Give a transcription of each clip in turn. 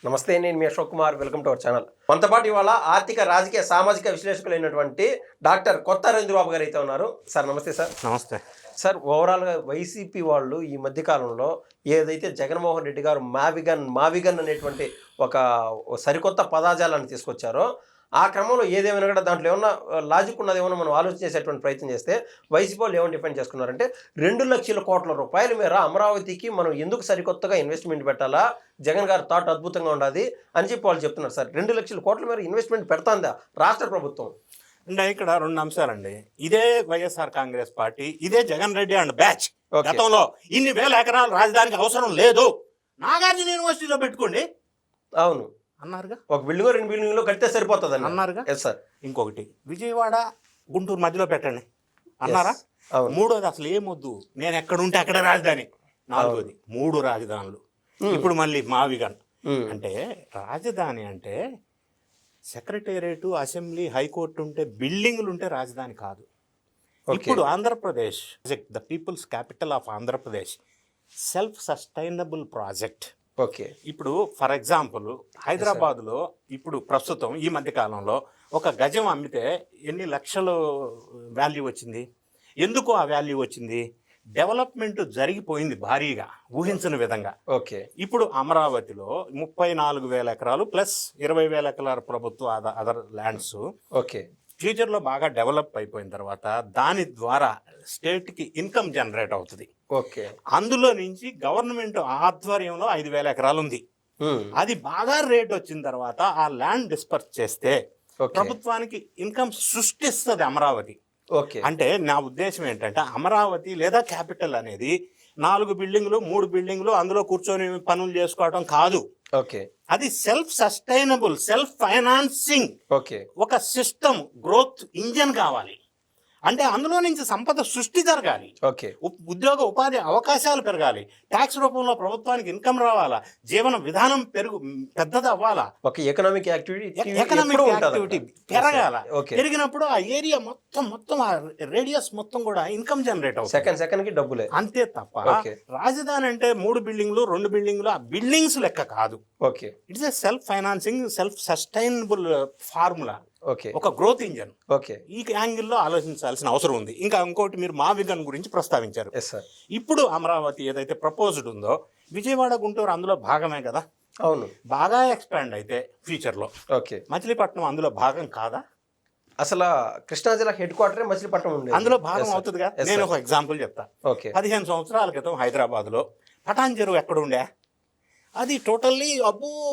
నమస్తే, నేను మీ Ashok Kumar. Welcome to our channel. మనతో పాటు ఇవాళ ఆర్థిక, రాజకీయ, సామాజిక విశ్లేషకులైనటువంటి డాక్టర్ కొత్త రవీంద్రబాబు గారు అయితే ఉన్నారు. సార్ నమస్తే. సార్ నమస్తే. సార్, ఓవరాల్గా వైసీపీ వాళ్ళు ఈ మధ్యకాలంలో ఏదైతే జగన్మోహన్ రెడ్డి గారు మావిగన్ అనేటువంటి ఒక సరికొత్త పదాజాలాన్ని తీసుకొచ్చారో, ఆ క్రమంలో ఏదేమైనా కూడా దాంట్లో ఏమన్నా లాజిక్ ఉన్నది ఏమన్నా మనం ఆలోచన చేసేటువంటి ప్రయత్నం చేస్తే వైసీపీ వాళ్ళు ఏమైనా డిపెండ్ చేసుకున్నారంటే 2,00,000 కోట్ల రూపాయల మేర అమరావతికి మనం ఎందుకు సరికొత్తగా ఇన్వెస్ట్మెంట్ పెట్టాలా, జగన్ గారు థాట్ అద్భుతంగా ఉండాలి అని చెప్పి వాళ్ళు చెప్తున్నారు. సార్, 2,00,000 కోట్ల మేర ఇన్వెస్ట్మెంట్ పెడతాందా రాష్ట్ర ప్రభుత్వం? అంటే ఇక్కడ రెండు అంశాలండి. ఇదే వైఎస్ఆర్ కాంగ్రెస్ పార్టీ, ఇదే జగన్ రెడ్డి అండ్ బ్యాచ్ గతంలో ఇన్ని వేల ఎకరాలు రాజధానికి అవసరం లేదు, నాగార్జున యూనివర్సిటీలో పెట్టుకోండి అవును అన్నారుగా. ఒక బిల్డింగ్ 2 బిల్డింగ్లో కడితే సరిపోతుంది అన్నారుగా. సార్, ఇంకొకటి విజయవాడ గుంటూరు మధ్యలో పెట్టండి అన్నారా. మూడోది అసలు ఏమొద్దు, నేను ఎక్కడుంటే అక్కడ రాజధాని. నాలుగోది 3 రాజధానులు. ఇప్పుడు మళ్ళీ మావిగన్. అంటే రాజధాని అంటే సెక్రటేరియట్, అసెంబ్లీ, హైకోర్టు ఉంటే, బిల్డింగ్లు ఉంటే రాజధాని కాదు. ఇప్పుడు Andhra Pradesh the peoples capital of Andhra Pradesh self sustainable project. Okay. ఇప్పుడు ఫర్ ఎగ్జాంపుల్ హైదరాబాద్లో ఇప్పుడు ప్రస్తుతం ఈ మధ్య కాలంలో ఒక గజం అమ్మితే ఎన్ని లక్షలు వాల్యూ వచ్చింది? ఎందుకు ఆ వాల్యూ వచ్చింది? డెవలప్మెంట్ జరిగిపోయింది భారీగా, ఊహించని విధంగా. ఓకే. ఇప్పుడు అమరావతిలో 34,000 ఎకరాలు ప్లస్ 20,000 ఎకరాల ప్రభుత్వ అదర్ ల్యాండ్స్. ఓకే. ఫ్యూచర్లో బాగా డెవలప్ అయిపోయిన తర్వాత దాని ద్వారా స్టేట్కి ఇన్కమ్ జనరేట్ అవుతుంది. ఓకే. అందులో నుంచి గవర్నమెంట్ ఆధ్వర్యంలో 5,000 ఎకరాలు ఉంది. అది బాగా రేట్ వచ్చిన తర్వాత ఆ ల్యాండ్ డిస్పర్స్ చేస్తే ప్రభుత్వానికి ఇన్కమ్ సృష్టిస్తుంది అమరావతి. ఓకే. అంటే నా ఉద్దేశం ఏంటంటే అమరావతి లేదా క్యాపిటల్ అనేది 4 బిల్డింగ్లు 3 బిల్డింగ్లు అందులో కూర్చొని పనులు చేసుకోవడం కాదు. ఓకే. అది self sustainable, self financing. Okay. ఒక సిస్టమ్ గ్రోత్ ఇంజన్ కావాలి. అంటే అందులో నుంచి సంపద సృష్టి జరగాలి. ఓకే. ఉద్యోగ ఉపాధి అవకాశాలు పెరగాలి. ట్యాక్స్ రూపంలో ప్రభుత్వానికి ఇన్కమ్ రావాలా, జీవన విధానం పెద్దది అవ్వాలా, ఒక ఎకనామిక్ యాక్టివిటీ పెరగాల. పెరిగినప్పుడు ఆ ఏరియా మొత్తం ఆ రేడియస్ మొత్తం కూడా ఇన్కమ్ జనరేట్ అవుతుంది. సెకండ్ కి డబ్బులే. అంతే తప్ప రాజధాని అంటే 3 బిల్డింగ్లు 2 బిల్డింగ్లు ఆ బిల్డింగ్స్ లెక్క కాదు. Okay. It's a self financing, self sustainable formula, okay. ఒక గ్రోత్ ఇంజన్. ఓకే. ఈ యాంగిల్లో ఆలోచించాల్సిన అవసరం ఉంది. ఇంకా ఇంకోటి, మీరు మావిగన్ గురించి ప్రస్తావించారు. ఇప్పుడు అమరావతి ఏదైతే ప్రపోజ్డ్ ఉందో విజయవాడ గుంటూరు అందులో భాగమే కదా. అవును. బాగా ఎక్స్పాండ్ అయితే ఫ్యూచర్లో ఓకే. మచిలీపట్నం అందులో భాగం కాదా? అసలు కృష్ణా జిల్లా హెడ్ క్వార్టర్ మచిలీపట్నం ఉంది, అందులో భాగం అవుతుందిగా. నేను ఒక ఎగ్జాంపుల్ చెప్తా. 15 సంవత్సరాల క్రితం హైదరాబాద్లో పటాన్ చెరువు ఎక్కడుండే? అది టోటల్లీ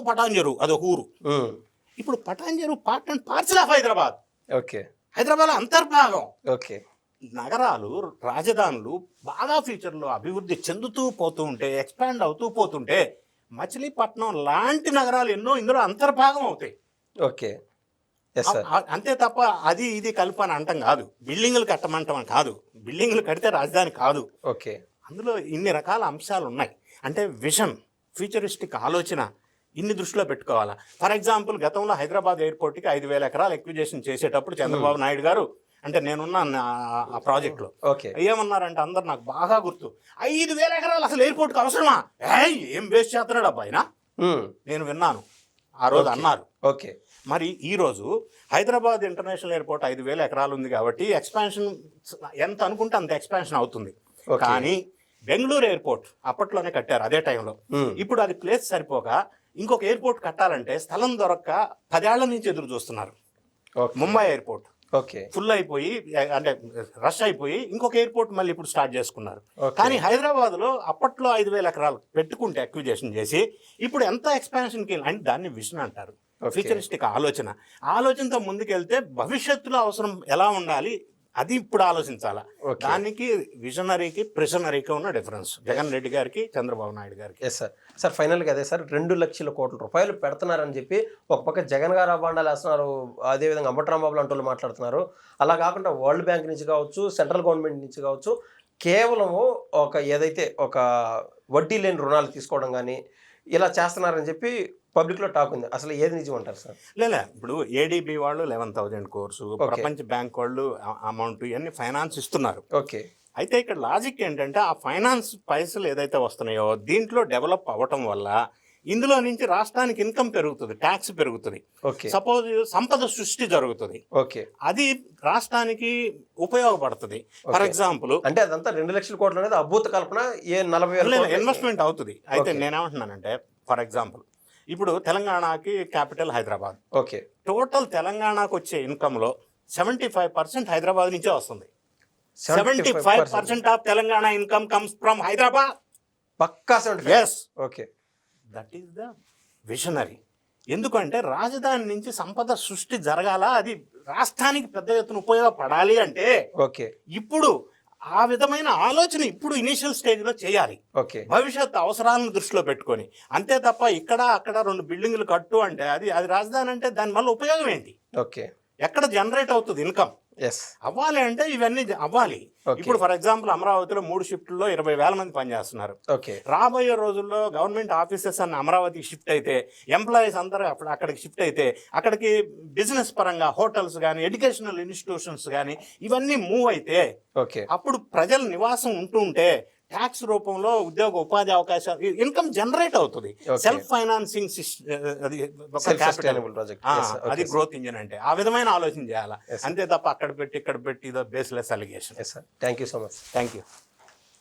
పటాన్ చెరువు అదొక ఊరు. ఇప్పుడు పటాన్ చెరువు part and parcel of Hyderabad. Okay. Hyderabad అంతర్భాగం. ఓకే. నగరాలు, రాజధానులు బాగా ఫ్యూచర్లో అభివృద్ధి చెందుతూ పోతూ ఉంటే, ఎక్స్పాండ్ అవుతూ పోతుంటే మచిలీపట్నం లాంటి నగరాలు ఎన్నో ఇందులో అంతర్భాగం అవుతాయి. ఓకే. అంతే తప్ప అది ఇది కల్పన అంటాం కాదు. బిల్డింగ్లు కట్టమంటాం కాదు. బిల్డింగ్లు కడితే రాజధాని కాదు. ఓకే. అందులో ఇన్ని రకాల అంశాలు ఉన్నాయి. అంటే విజన్, ఫ్యూచరిస్టిక్ ఆలోచన ఇన్ని దృష్టిలో పెట్టుకోవాలా. ఫర్ ఎగ్జాంపుల్ గతంలో హైదరాబాద్ ఎయిర్పోర్ట్కి 5,000 ఎకరాలు ఎక్విజేషన్ చేసేటప్పుడు చంద్రబాబు నాయుడు గారు, అంటే నేనున్నా ఆ ప్రాజెక్టులో, ఏమన్నారంటే అందరు నాకు బాగా గుర్తు, 5,000 ఎకరాలు అసలు ఎయిర్పోర్ట్కి అవసరమా, ఏం వేస్ట్ చేస్తున్నాడు అబ్బాయినా, నేను విన్నాను ఆ రోజు అన్నారు. ఓకే. మరి ఈరోజు హైదరాబాద్ ఇంటర్నేషనల్ ఎయిర్పోర్ట్ 5,000 ఎకరాలు ఉంది కాబట్టి ఎక్స్పాన్షన్ ఎంత అనుకుంటే అంత ఎక్స్పాన్షన్ అవుతుంది. కానీ బెంగళూరు ఎయిర్పోర్ట్ అప్పట్లోనే కట్టారు అదే టైంలో. ఇప్పుడు అది ప్లేస్ సరిపోక ఇంకొక ఎయిర్పోర్ట్ కట్టాలంటే స్థలం దొరక్క 10 ఏళ్ల నుంచి ఎదురు చూస్తున్నారు. ముంబై ఎయిర్పోర్ట్ ఫుల్ అయిపోయి, అంటే రష్ అయిపోయి ఇంకొక ఎయిర్పోర్ట్ మళ్ళీ ఇప్పుడు స్టార్ట్ చేసుకున్నారు. కానీ హైదరాబాద్లో అప్పట్లో 5,000 ఎకరాలు పెట్టుకుంటే అక్విజిషన్ చేసి ఇప్పుడు ఎంత ఎక్స్పాన్షన్కి, అంటే దాన్ని విజన్ అంటారు. ఫ్యూచరిస్టిక్ ఆలోచనతో ముందుకెళ్తే భవిష్యత్తులో అవసరం ఎలా ఉండాలి అది ఇప్పుడు ఆలోచించాలా. దానికి విజనరీకి ప్రిజనరీకి ఉన్న డిఫరెన్స్ జగన్ రెడ్డి గారికి, చంద్రబాబు నాయుడు గారికి. Yes sir. సార్, ఫైనల్గా అదే సార్, 2,00,000 కోట్ల రూపాయలు పెడుతున్నారని చెప్పి ఒక పక్క జగన్ గారు అబాండాలు వేస్తున్నారు, అదేవిధంగా అంబట్రాంబాబు లాంటి వాళ్ళు మాట్లాడుతున్నారు. అలా కాకుండా వరల్డ్ బ్యాంక్ నుంచి కావచ్చు, సెంట్రల్ గవర్నమెంట్ నుంచి కావచ్చు, కేవలము ఏదైతే ఒక వడ్డీ లేని రుణాలు తీసుకోవడం కానీ ఇలా చేస్తున్నారని చెప్పి పబ్లిక్లో టాక్ ఉంది. అసలు ఏది నిజం అంటారు సార్? లేదా ఇప్పుడు ఏడీబీ వాళ్ళు 11,000 కోర్సు, ప్రపంచ బ్యాంక్ వాళ్ళు అమౌంట్ ఇవన్నీ ఫైనాన్స్ ఇస్తున్నారు. ఓకే. అయితే ఇక్కడ లాజిక్ ఏంటంటే ఆ ఫైనాన్స్ పైసలు ఏదైతే వస్తున్నాయో దీంట్లో డెవలప్ అవ్వటం వల్ల ఇందులో నుంచి రాష్ట్రానికి ఇన్కమ్ పెరుగుతుంది, ట్యాక్స్ పెరుగుతుంది. ఓకే సపోజ్ సంపద సృష్టి జరుగుతుంది, ఓకే అది రాష్ట్రానికి ఉపయోగపడుతుంది. ఫర్ ఎగ్జాంపుల్ అంటే అదంతా 2 లక్షల కోట్లు అనేది అభూత కల్పన, ఏ 40,000 కోట్లు ఇన్వెస్ట్మెంట్ అవుతుంది. అయితే నేనేమంటున్నానంటే ఫర్ ఎగ్జాంపుల్ ఇప్పుడు తెలంగాణకి క్యాపిటల్ హైదరాబాద్. ఓకే టోటల్ తెలంగాణకు వచ్చే ఇన్కమ్ లో 75% హైదరాబాద్ నుంచే వస్తుంది. 75% of Telangana income comes from Hyderabad. పక్కా 75. Yes. Okay that is the visionary. ఎందుకంటే రాజధాని నుంచి సంపద సృష్టి జరగాల, అది రాష్ట్రానికి పెద్ద ఎత్తున ఉపయోగపడాలి అంటే ఓకే ఇప్పుడు ఆ విధమైన ఆలోచన ఇప్పుడు ఇనిషియల్ స్టేజ్ లో చేయాలి, ఓకే భవిష్యత్ అవసరాలను దృష్టిలో పెట్టుకొని. అంతే తప్ప ఇక్కడ అక్కడ 2 బిల్డింగ్లు కట్టు అంటే అది రాజధాని అంటే దాని వల్ల ఉపయోగం ఏంటి? ఓకే ఎక్కడ జనరేట్ అవుతుంది ఇన్కమ్? ఎస్ అవ్వాలి అంటే ఇవన్నీ అవ్వాలి. ఇప్పుడు ఫర్ ఎగ్జాంపుల్ అమరావతిలో 3 షిఫ్ట్లో 20,000 మంది పనిచేస్తున్నారు. ఓకే రాబోయే రోజుల్లో గవర్నమెంట్ ఆఫీసెస్ అన్న అమరావతికి షిఫ్ట్ అయితే, ఎంప్లాయీస్ అందరూ అక్కడికి షిఫ్ట్ అయితే, అక్కడికి బిజినెస్ పరంగా హోటల్స్ కానీ ఎడ్యుకేషనల్ ఇన్స్టిట్యూషన్స్ కానీ ఇవన్నీ మూవ్ అయితే ఓకే అప్పుడు ప్రజల నివాసం ఉంటూ ఉంటే ట్యాక్స్ రూపంలో ఉద్యోగ ఉపాధి అవకాశాలు, ఇన్కమ్ జనరేట్ అవుతుంది. సెల్ఫ్ ఫైనాన్సింగ్ అది గ్రోత్ ఇంజిన్ అంటే ఆ విధమైన ఆలోచన చేయాలి. అంతే తప్ప అక్కడ పెట్టి ఇక్కడ పెట్టి ఇదో baseless allegation. Thank you so much. Thank you.